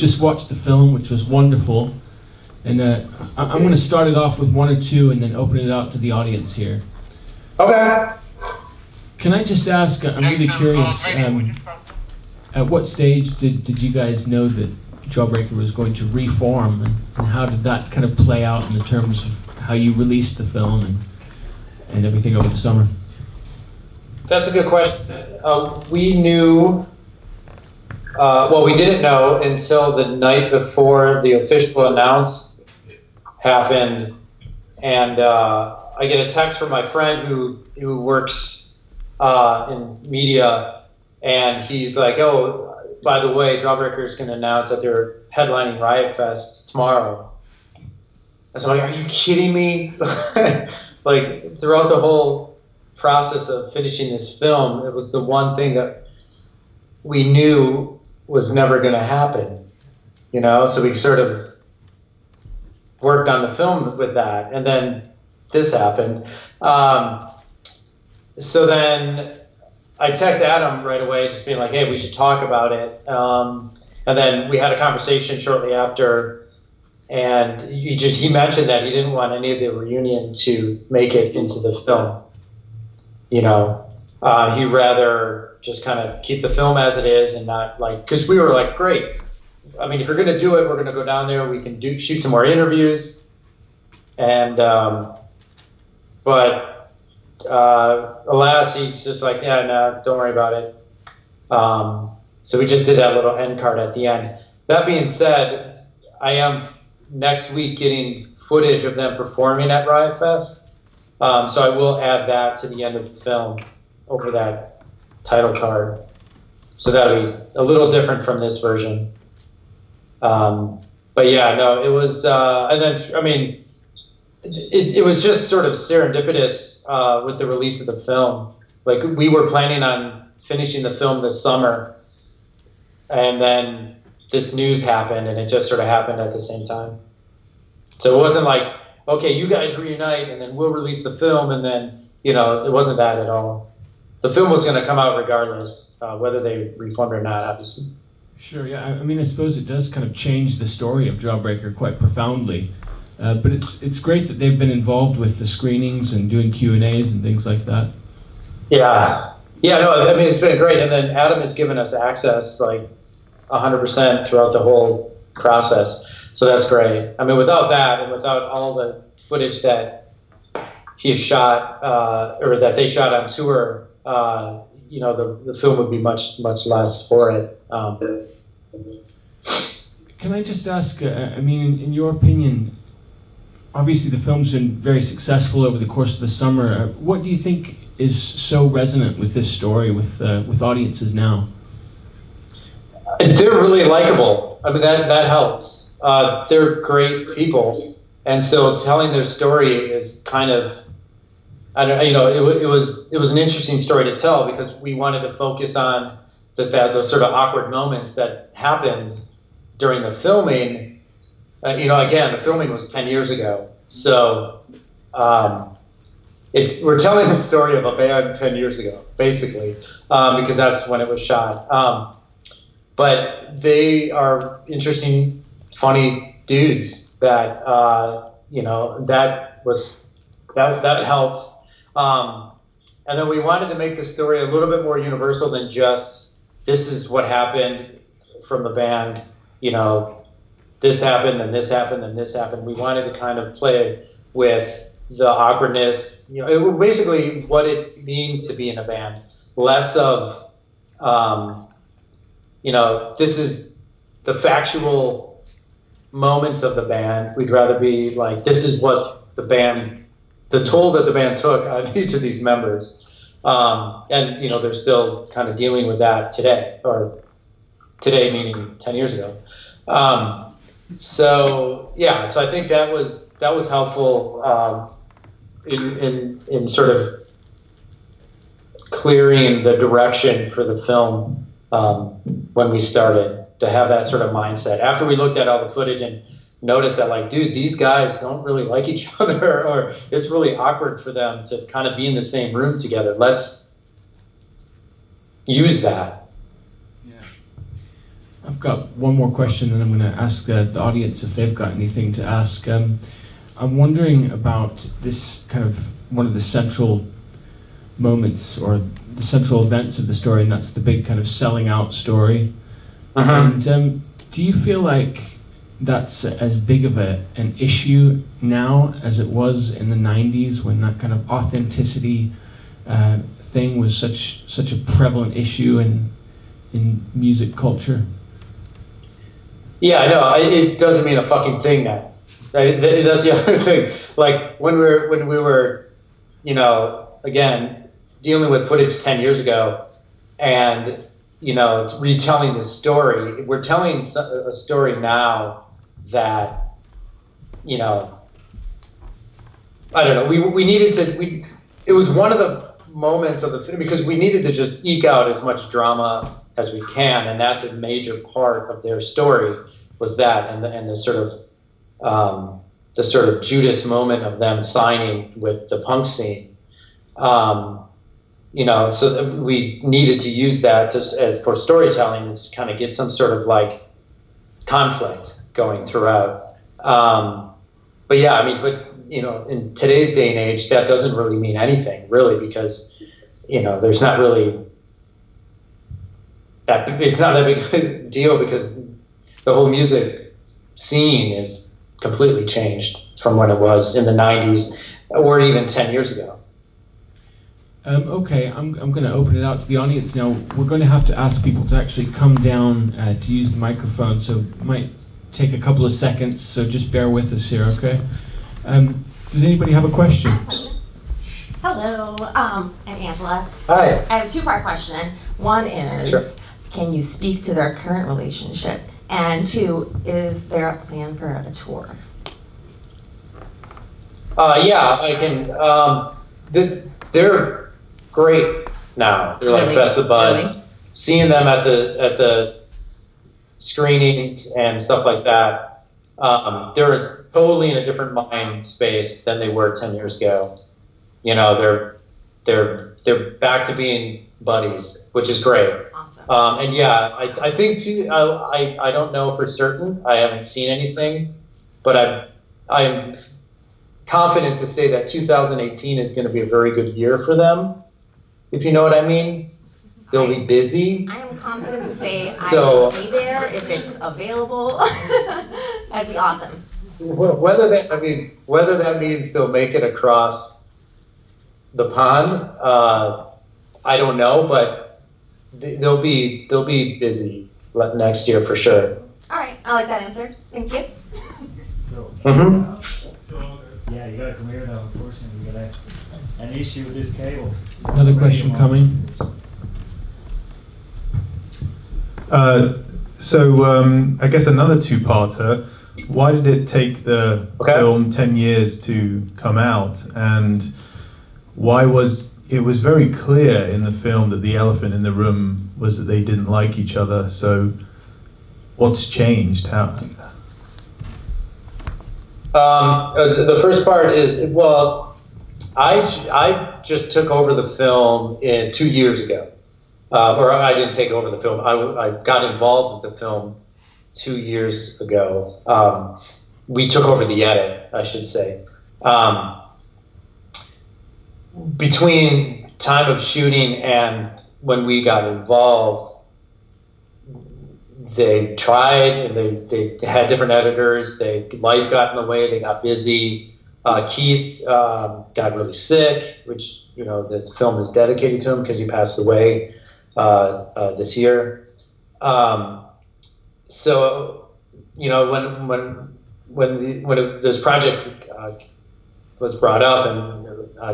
just watched the film, which was wonderful. And I'm going to start it off with one or two and then open it out to the audience here. Okay. Can I just ask, I'm really curious, at what stage did you guys know that Jawbreaker was going to reform, and how did that kind of play out in the terms of how you released the film and everything over the summer? That's a good question. We knew, well, we didn't know until the night before the official announce happened, and I get a text from my friend who works in media, and he's like, "Oh, by the way, Jawbreaker is going to announce that they're headlining Riot Fest tomorrow." And so I'm like, "Are you kidding me?" Like, throughout the whole process of finishing this film, it was the one thing that we knew was never going to happen, you know? So we sort of worked on the film with that, and then this happened. So then I text Adam right away, just being like, "Hey, we should talk about it." And then we had a conversation shortly after, and he mentioned that he didn't want any of the reunion to make it into the film. You know, he'd rather just kind of keep the film as it is and not like, because we were like, great. I mean, if you're going to do it, we're going to go down there. We can shoot some more interviews, and but alas, he's just like, yeah, no, don't worry about it. So we just did that little end card at the end. That being said, I am next week getting footage of them performing at Riot Fest, so I will add that to the end of the film over that title card. So that'll be a little different from this version. But yeah, no, it was, and then, I mean, it was just sort of serendipitous with the release of the film. Like, we were planning on finishing the film this summer, and then this news happened, and it just sort of happened at the same time. So it wasn't like, okay, you guys reunite, and then we'll release the film, and then, you know, it wasn't that at all. The film was going to come out regardless, whether they reformed or not, obviously. Sure, yeah. I mean, I suppose it does kind of change the story of Jawbreaker quite profoundly. But it's great that they've been involved with the screenings and doing Q&As and things like that. Yeah. Yeah, no, I mean, it's been great. And then Adam has given us access, like, 100% throughout the whole process. So that's great. I mean, without that and without all the footage that he shot, or that they shot on tour, you know, the film would be much, much less for it. Can I just ask, I mean, in your opinion, obviously the film's been very successful over the course of the summer. What do you think is so resonant with this story with audiences now? They're really likable. I mean, that helps. They're great people, and so telling their story is kind of, I don't, you know, it was an interesting story to tell because we wanted to focus on those sort of awkward moments that happened during the filming. You know, again, the filming was 10 years ago, so we're telling the story of a band 10 years ago, basically, because that's when it was shot. But they are interesting, funny dudes that, you know, that helped. And then we wanted to make the story a little bit more universal than just, this is what happened from the band, you know, this happened and this happened and this happened. We wanted to kind of play with the awkwardness, you know, basically what it means to be in a band, less of, you know, this is the factual moments of the band. We'd rather be like, this is what the toll that the band took on each of these members. And, you know, they're still kind of dealing with that today, or today meaning 10 years ago. So, yeah, so I think that was helpful in sort of clearing the direction for the film when we started, to have that sort of mindset. After we looked at all the footage and noticed that, like, dude, these guys don't really like each other, or it's really awkward for them to kind of be in the same room together. Let's use that. Yeah. I've got one more question, and I'm going to ask the audience if they've got anything to ask. I'm wondering about this kind of one of the central moments or the central events of the story, and that's the big kind of selling out story. And do you feel like that's as big of an issue now as it was in the 90s, when that kind of authenticity thing was such a prevalent issue in music culture? Yeah, I know. It doesn't mean a fucking thing now. That's the other thing. Like when we were, you know, again, dealing with footage 10 years ago, and you know, it's retelling the story. We're telling a story now that, you know, I don't know. We needed to. It was one of the moments of the film because we needed to just eke out as much drama as we can, and that's a major part of their story. Was that and the sort of Judas moment of them signing with the punk scene. You know, so we needed to use that for storytelling, to kind of get some sort of like conflict going throughout. But yeah, I mean, but you know, in today's day and age, that doesn't really mean anything, really, because you know, there's not really it's not that big a deal because the whole music scene is completely changed from when it was in the 90s or even 10 years ago. Okay, I'm going to open it out to the audience now. We're going to have to ask people to actually come down to use the microphone, so it might take a couple of seconds, so just bear with us here, okay? Does anybody have a question? Hello, I'm Angela. Hi. I have a two-part question. One is, Sure. Can you speak to their current relationship? And two, is there a plan for a tour? Yeah, I can. They're great now. They're like Really? best of buds. Really? Seeing them at the screenings and stuff like that, they're totally in a different mind space than they were 10 years ago. You know, they're back to being buddies, which is great. Awesome. And yeah, I think too. I don't know for certain. I haven't seen anything, but I'm confident to say that 2018 is going to be a very good year for them. If you know what I mean, they'll be busy. I am confident to say I So- will be there if it's available. That'd be awesome. Whether that means they'll make it across the pond, I don't know, but they'll be busy next year for sure. All right, I like that answer. Thank you. Mm-hmm. Yeah, you gotta come here now, unfortunately, we got an issue with this cable. Another question coming. I guess another two-parter. Why did it take the film 10 years to come out? And why was it very clear in the film that the elephant in the room was that they didn't like each other. So what's changed? How? The first part is, well, I just took over the film 2 years ago. Or I didn't take over the film. I got involved with the film 2 years ago. We took over the edit, I should say. Between time of shooting and when we got involved, they tried and they had different editors. Life got in the way. They got busy. Keith got really sick, which, you know, the film is dedicated to him because he passed away this year. So, you know, when this project was brought up and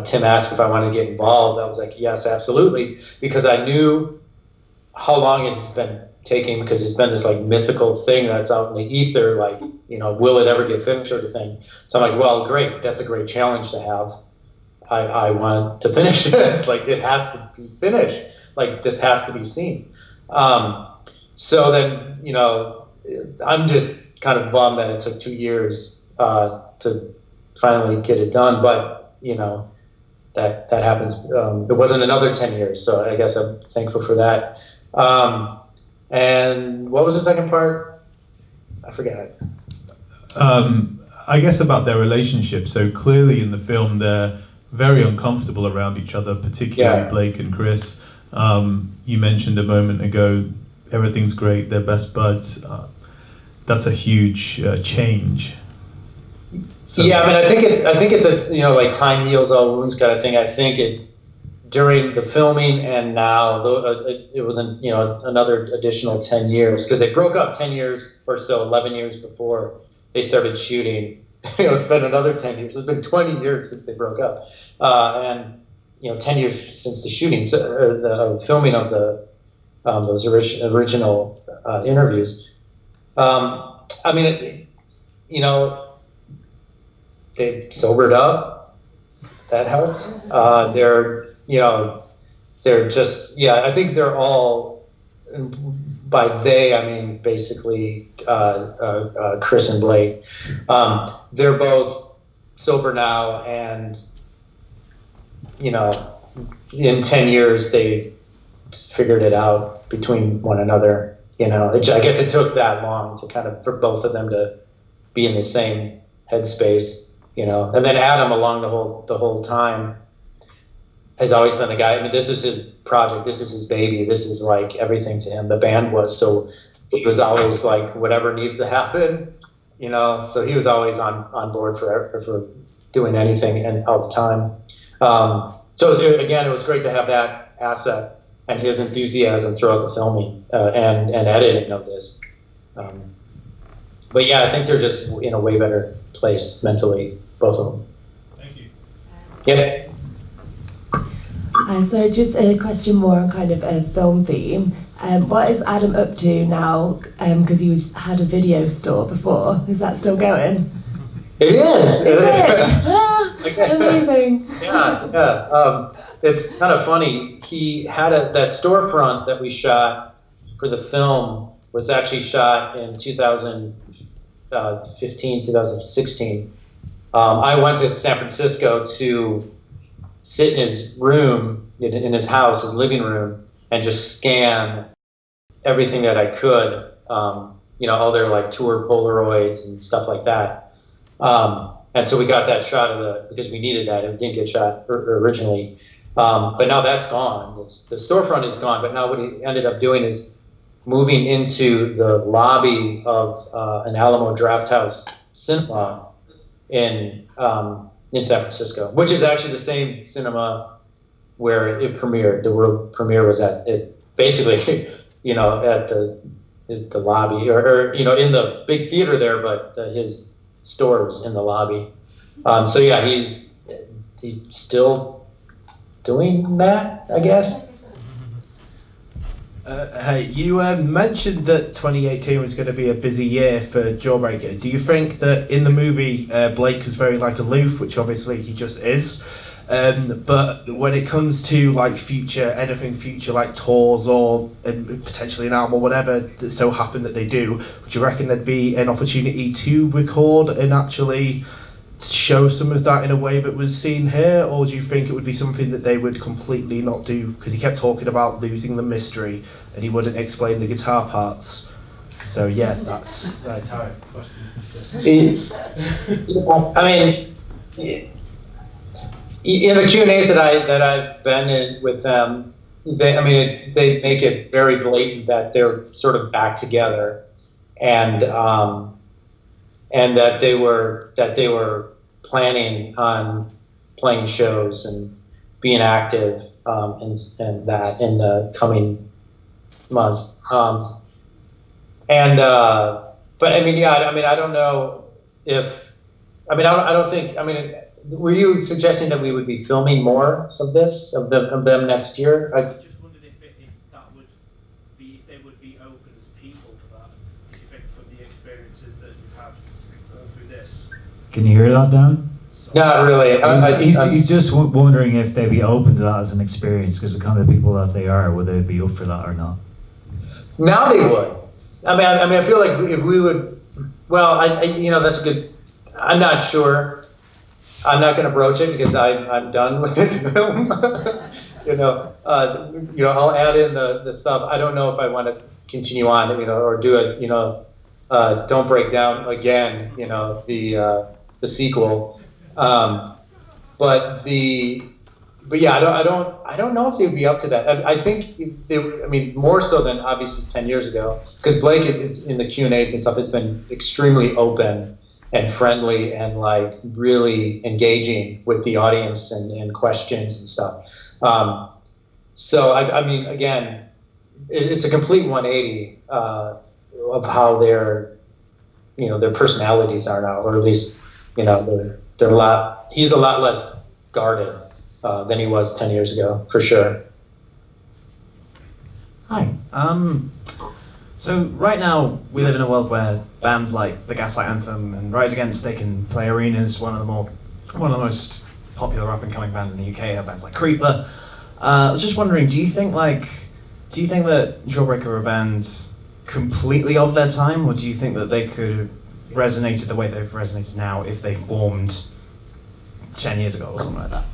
Tim asked if I wanted to get involved, I was like, yes, absolutely, because I knew how long it had been taking, because it's been this like mythical thing that's out in the ether, like, you know, will it ever get finished sort of thing. So I'm like, well, great, that's a great challenge to have. I want to finish this, like it has to be finished, like this has to be seen. So then, you know, I'm just kind of bummed that it took 2 years to finally get it done, but you know, that happens. It wasn't another 10 years, so I guess I'm thankful for that. And what was the second part? I forget. I guess about their relationship. So clearly in the film, they're very uncomfortable around each other, particularly Blake and Chris. You mentioned a moment ago, everything's great, they're best buds. That's a huge change. So, yeah, I mean, I think it's a, you know, like time heals all wounds kind of thing. I think during the filming and now, it was, you know, another additional 10 years, because they broke up 10 years or so, 11 years before they started shooting. You know, it's been another 10 years. It's been 20 years since they broke up. And, you know, 10 years since the shooting, the filming of those original interviews. I mean, you know, they sobered up. That helps. They're just, I think they're all, by they, I mean, basically Chris and Blake. They're both sober now, and, you know, in 10 years, they figured it out between one another. You know, I guess it took that long to kind of, for both of them to be in the same headspace, you know. And then Adam, along the whole time, has always been the guy. I mean, this is his project. This is his baby. This is like everything to him. The band was, so he was always like, whatever needs to happen, you know. So he was always on board for doing anything and all the time. So again, it was great to have that asset and his enthusiasm throughout the filming and editing of this. But yeah, I think they're just in a way better place mentally, both of them. Thank you. Yeah. So just a question more on kind of a film theme. What is Adam up to now? Because he had a video store before. Is that still going? It is. Amazing. Yeah. It's kind of funny. He had that storefront that we shot for the film was actually shot in 2015, 2016. I went to San Francisco to sit in his room, in his house, his living room, and just scan everything that I could, you know, all their like tour Polaroids and stuff like that. And so we got that shot because we needed that. It didn't get shot originally. But now that's gone. The storefront is gone, but now what he ended up doing is moving into the lobby of an Alamo Drafthouse cinema in San Francisco, which is actually the same cinema where it premiered. The world premiere was at it, basically, you know, at the lobby, or you know, in the big theater there, but his store was in the lobby. So yeah, he's still doing that, I guess. Hey, you mentioned that 2018 was going to be a busy year for Jawbreaker. Do you think that in the movie Blake was very like aloof, which obviously he just is, but when it comes to like anything future like tours or potentially an album or whatever that so happened that they do, would you reckon there'd be an opportunity to record and actually show some of that in a way that was seen here, or do you think it would be something that they would completely not do? Because he kept talking about losing the mystery and he wouldn't explain the guitar parts. So yeah, that's the entire question. I mean, in the Q&As that I've been in with them, they make it very blatant that they're sort of back together, and that they were planning on playing shows and being active and that in the coming months. But I mean, I don't know if I don't think. Were you suggesting that we would be filming more of them next year? I just wondered if they would be open as people for that. Do you think from the experiences that you've had all through this? Can you hear that, Dan? Not really. He's just wondering if they'd be open to that as an experience, because the kind of people that they are, would they be up for that or not? Now they would. I feel like if we would, well, that's a good. I'm not sure. I'm not going to broach it because I'm done with this film. I'll add in the stuff. I don't know if I want to continue on, or do it, Don't Break Down again, the sequel. But yeah, I don't know if they'd be up to that. I think more so than obviously 10 years ago, because Blake in the Q&As and stuff has been extremely open and friendly and like really engaging with the audience and questions and stuff. So again, it's a complete 180 of how their personalities are now, or at least they're a lot. He's a lot less guarded than he was 10 years ago, for sure. Hi. So right now we live in a world where bands like the Gaslight Anthem and Rise Against, they can play arenas. One of the most popular up and coming bands in the UK are bands like Creeper. I was just wondering, do you think that Jawbreaker are a band completely of their time, or do you think that they could have resonated the way they've resonated now if they formed 10 years ago or something like that?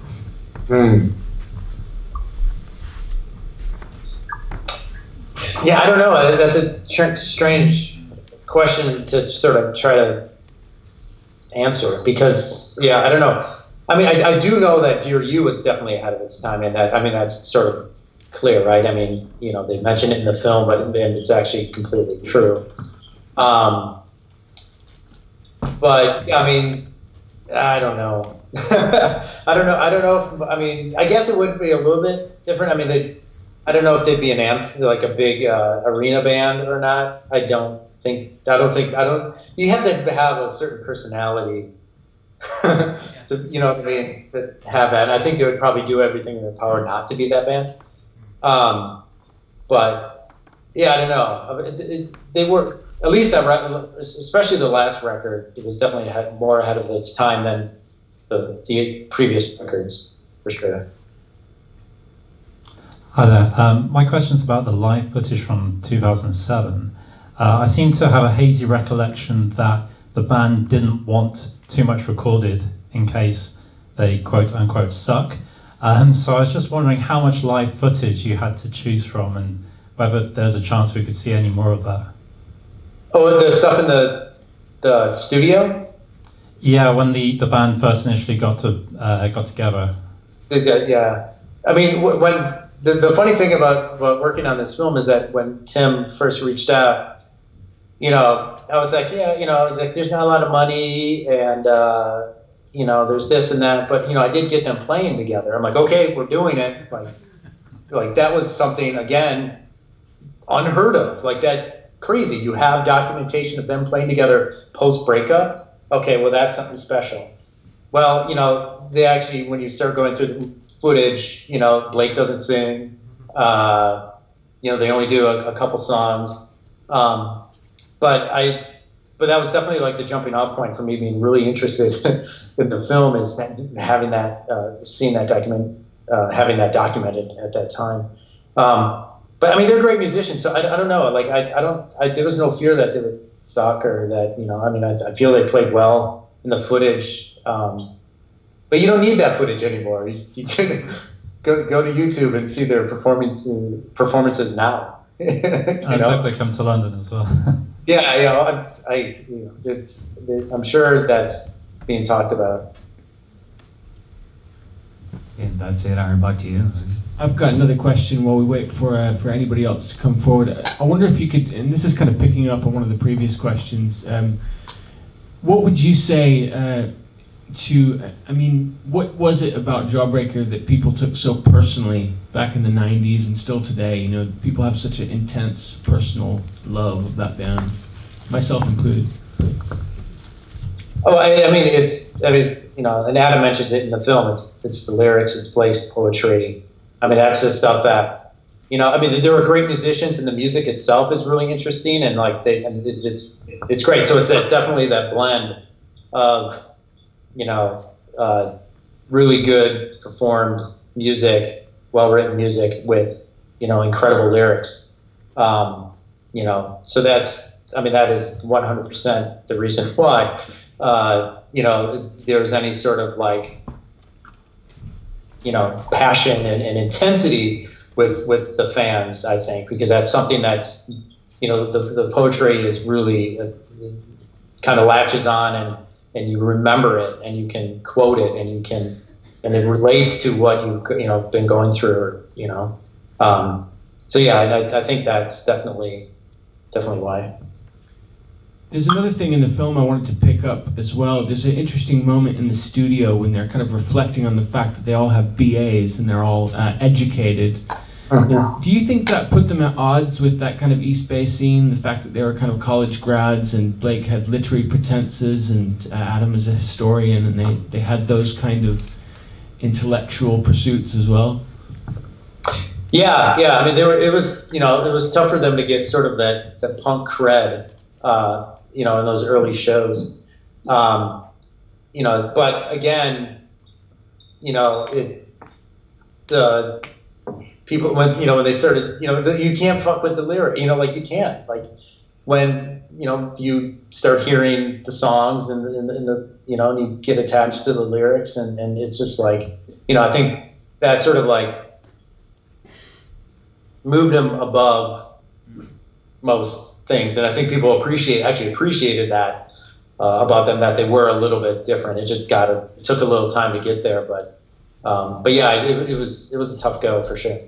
Yeah, I don't know. That's a strange question to sort of try to answer, because, I don't know. I do know that Dear You was definitely ahead of its time, and that's sort of clear, right? They mention it in the film, but it's actually completely true. But, I don't know. I don't know. I guess it would be a little bit different. I don't know if they'd be like a big arena band or not. You have to have a certain personality to, to have that. And I think they would probably do everything in their power not to be that band. But yeah, I don't know. They were, at least especially the last record, it was definitely more ahead of its time than the previous records, for sure. Hi there. My question's about the live footage from 2007. I seem to have a hazy recollection that the band didn't want too much recorded in case they quote unquote suck. So I was just wondering how much live footage you had to choose from and whether there's a chance we could see any more of that. Oh, the stuff in the studio? Yeah, when the band first initially got together. Yeah. When the funny thing about working on this film is that when Tim first reached out, I was like, there's not a lot of money, and there's this and that, but I did get them playing together. I'm like, okay, we're doing it. Like that was something, again, unheard of. Like, that's crazy. You have documentation of them playing together post breakup. Okay, well, that's something special. Well, they actually, when you start going through the footage, Blake doesn't sing. They only do a couple songs. But that was definitely like the jumping off point for me being really interested in the film, is having that, having that documented at that time. But they're great musicians, so I don't know. Like there was no fear that they would suck or that, I feel they played well in the footage. But you don't need that footage anymore. You can go to YouTube and see their performances now. I hope they come to London as well. Yeah, I'm sure that's being talked about. Yeah, that's it. Arin, back to you. I've got another question while we wait for anybody else to come forward. I wonder if you could, and this is kind of picking up on one of the previous questions, what would you say what was it about Jawbreaker that people took so personally back in the 90s and still today? People have such an intense personal love of that band, myself included. Oh, it's and Adam mentions it in the film. It's the lyrics, it's Blake's poetry. That's the stuff that, there were great musicians, and the music itself is really interesting, and it's great. So it's definitely that blend of, really good performed music, well-written music with, incredible lyrics. So that is 100% the reason why, there's any sort of passion and intensity with the fans, I think, because that's something that's the poetry is really kind of latches on, and you remember it, and you can quote it, and it relates to what you've been going through, so yeah, I think that's definitely why. There's another thing in the film I wanted to pick up as well. There's an interesting moment in the studio when they're kind of reflecting on the fact that they all have BAs and they're all educated. Do you think that put them at odds with that kind of East Bay scene, the fact that they were kind of college grads and Blake had literary pretenses and Adam is a historian, and they had those kind of intellectual pursuits as well? Yeah. I mean, it was tough for them to get sort of that punk cred, in those early shows. But again, the people when they started, you can't fuck with the lyric, you can't, when you start hearing the songs and the and you get attached to the lyrics, and it's just I think that sort of moved them above most things, and I think people appreciated that about them, that they were a little bit different. It just took a little time to get there, but yeah, it was a tough go for sure.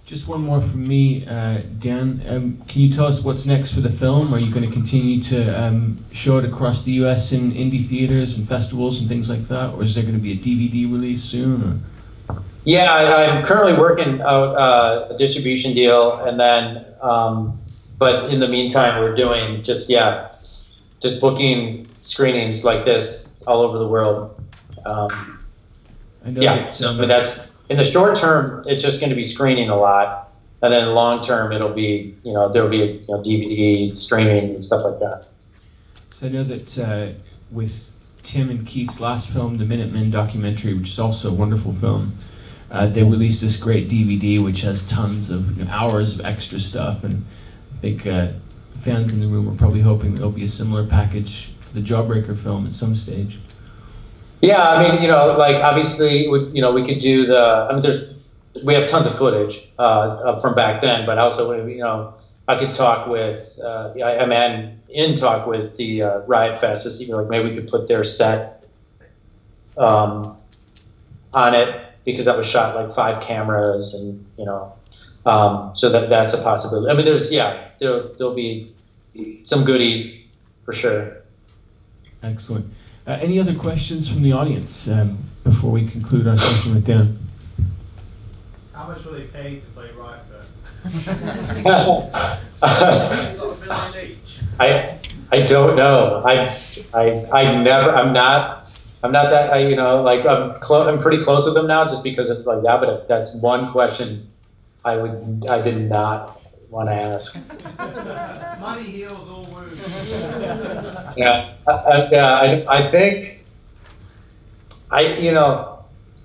Just one more from me, Dan. Can you tell us what's next for the film? Are you going to continue to show it across the U.S. in indie theaters and festivals and things like that, or is there going to be a DVD release soon? Or? Yeah, I'm currently working out a distribution deal, and then, but in the meantime, we're doing just booking screenings like this all over the world. But that's, in the short term, it's just going to be screening a lot, and then long term, it'll be, there'll be a DVD streaming and stuff like that. So I know that with Tim and Keith's last film, the Minutemen documentary, which is also a wonderful film, they released this great DVD which has tons of hours of extra stuff, and I think fans in the room are probably hoping there'll be a similar package for the Jawbreaker film at some stage. Yeah, I mean, obviously, we could do we have tons of footage from back then, but also, I could talk with, I'm in talk with the Riot Fest to see, maybe we could put their set on it, because that was shot 5 cameras, and so that's a possibility. I mean, there'll be some goodies for sure. Excellent. Any other questions from the audience before we conclude our session with Dan? How much were they paid to play Riot Fest? I don't know. I'm not that, I'm pretty close with them now, just because of that, but that's one question I did not want to ask. Money heals all wounds. Yeah, I think,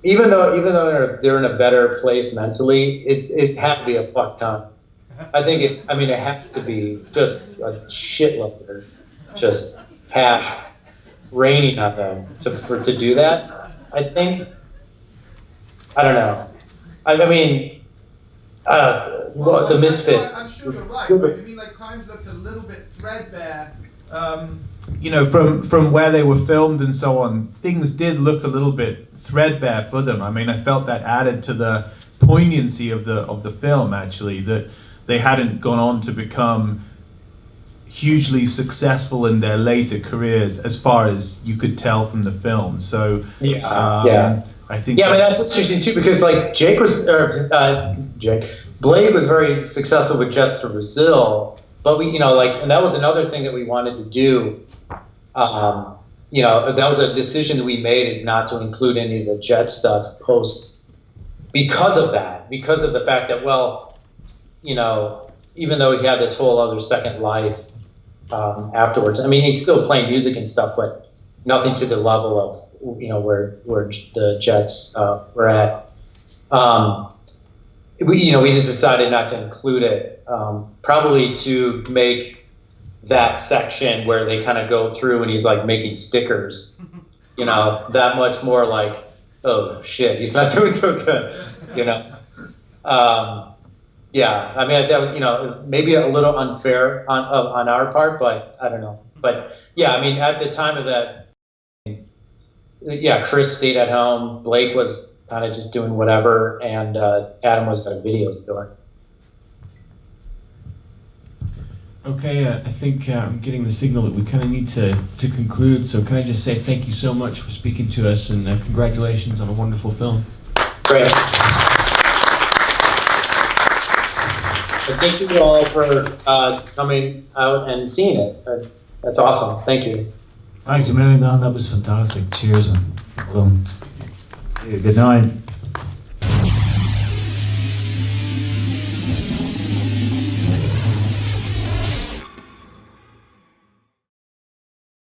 even though they're in a better place mentally, it had to be a fuck ton. I think it had to be just a shitload of just cash raining on them to do that. I think, I don't know. The Misfits. I'm sure you're right, but times looked a little bit threadbare. From where they were filmed and so on, things did look a little bit threadbare for them. I felt that added to the poignancy of the film, actually, that they hadn't gone on to become hugely successful in their later careers, as far as you could tell from the film. So I think that's interesting too, because Blade was very successful with Jets to Brazil, but we, and that was another thing that we wanted to do. That was a decision that we made, is not to include any of the Jet stuff post, because of the fact that, even though he had this whole other second life afterwards, he's still playing music and stuff, but nothing to the level of, where the Jets were at. We just decided not to include it, probably to make that section where they kind of go through and he's making stickers, that much more oh shit, he's not doing so good, yeah, I mean, that was, you know, maybe a little unfair on our part, but I don't know. But yeah, I mean, at the time of that, yeah, Chris stayed at home. Blake was kind of just doing whatever, and Adam was at a video store. Okay, I think I'm getting the signal that we kind of need to conclude. So can I just say thank you so much for speaking to us, and congratulations on a wonderful film. Great. Thank you all for coming out and seeing it. That's awesome. Thank you. Thanks a million, Dan. That was fantastic. Cheers, man. Well done. Good night.